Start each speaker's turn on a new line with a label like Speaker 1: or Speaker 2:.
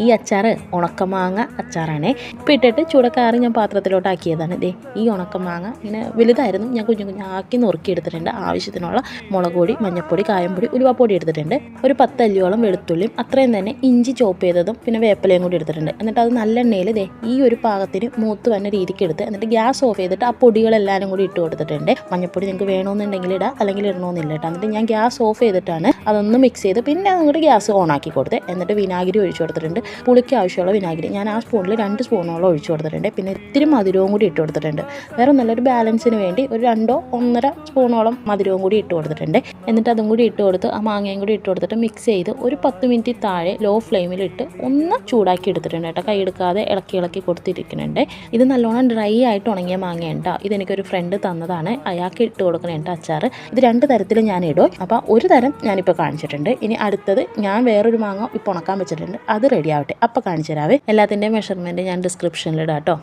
Speaker 1: ഈ അച്ചാർ ഉണക്കമാങ്ങ അച്ചാറാണേ. ഇപ്പം ഇട്ടിട്ട് ചൂടക്കാറി ഞാൻ പാത്രത്തിലോട്ട് ആക്കിയതാണ്. ദേ ഈ ഉണക്കമാങ്ങ ഇങ്ങനെ വലുതായിരുന്നു, ഞാൻ കുഞ്ഞു കുഞ്ഞാക്കി നുറുക്കി എടുത്തിട്ടുണ്ട്. ആവശ്യത്തിനുള്ള മുളക് പൊടി, മഞ്ഞൾപ്പൊടി, കായംപൊടി, ഉലുവാപ്പൊടി എടുത്തിട്ടുണ്ട്. ഒരു 10 അല്ലിയോളം വെളുത്തുള്ളിയും അത്രയും തന്നെ ഇഞ്ചി ചോപ്പ് ചെയ്തതും പിന്നെ വേപ്പിലയും കൂടി എടുത്തിട്ടുണ്ട്. എന്നിട്ട് അത് നല്ലെണ്ണയിൽ ദേ ഈ ഒരു പാകത്തിന് മൂത്ത് വന്ന രീതിക്ക് എടുത്ത് എന്നിട്ട് ഗ്യാസ് ഓഫ് ചെയ്തിട്ട് ആ പൊടികളെല്ലാവരും കൂടി ഇട്ട് കൊടുത്തിട്ടുണ്ട്. മഞ്ഞൾപ്പൊടി നിങ്ങൾക്ക് വേണമെന്നുണ്ടെങ്കിൽ ഇടാം, അല്ലെങ്കിൽ ഇടണമെന്നില്ല കേട്ടോ. എന്നിട്ട് ഞാൻ ഗ്യാസ് ഓഫ് ചെയ്തിട്ടാണ് അതൊന്ന് മിക്സ് ചെയ്ത് പിന്നെ അങ്ങോട്ട് ഗ്യാസ് ഓൺ ആക്കി കൊടുത്ത് എന്നിട്ട് വിനാഗിരി ഒഴിച്ചു കൊടുത്തിട്ടുണ്ട്. പുളിക്ക് ആവശ്യമുള്ള വിനാഗിരി ഞാൻ ആ സ്പൂണിൽ 2 സ്പൂണോളം ഒഴിച്ചു കൊടുത്തിട്ടുണ്ട്. പിന്നെ ഇത്തിരി മധുരവും കൂടി ഇട്ട് കൊടുത്തിട്ടുണ്ട്. വേറെ നല്ലൊരു ബാലൻസിന് വേണ്ടി ഒരു 2-1.5 സ്പൂണോളം മധുരവും കൂടി ഇട്ട് കൊടുത്തിട്ടുണ്ട്. എന്നിട്ട് അതും കൂടി ഇട്ട് കൊടുത്ത് ആ മാങ്ങയും കൂടി ഇട്ട് കൊടുത്തിട്ട് മിക്സ് ചെയ്ത് ഒരു 10 മിനിറ്റ് താഴെ ലോ ഫ്ലെയിമിലിട്ട് ഒന്ന് ചൂടാക്കി എടുത്തിട്ടുണ്ട് കേട്ടോ. കൈ എടുക്കാതെ ഇളക്കി കൊടുത്തിരിക്കുന്നുണ്ട്. ഇത് നല്ലോണം ഡ്രൈ ആയിട്ട് ഉണങ്ങിയ മാങ്ങയുണ്ടോ. ഇതെനിക്കൊരു ഫ്രണ്ട് തന്നതാണ്, അയാൾക്ക് ഇട്ട് കൊടുക്കണേണ്ട അച്ചാർ. ഇത് 2 തരത്തിൽ ഞാൻ ഇടും. അപ്പോൾ ഒരു തരം ഞാനിപ്പോൾ കാണിച്ചിട്ടുണ്ട്. ഇനി അടുത്തത് ഞാൻ വേറൊരു മാങ്ങ ഇപ്പോൾ ഉണക്കാൻ വെച്ചിട്ടുണ്ട്, അത് റെഡി ആവട്ടെ, അപ്പോൾ കാണിച്ചു തരാവേ. എല്ലാത്തിൻ്റെയും മെഷർമെൻറ്റ് ഞാൻ ഡിസ്ക്രിപ്ഷനിൽ ഇടാം കേട്ടോ.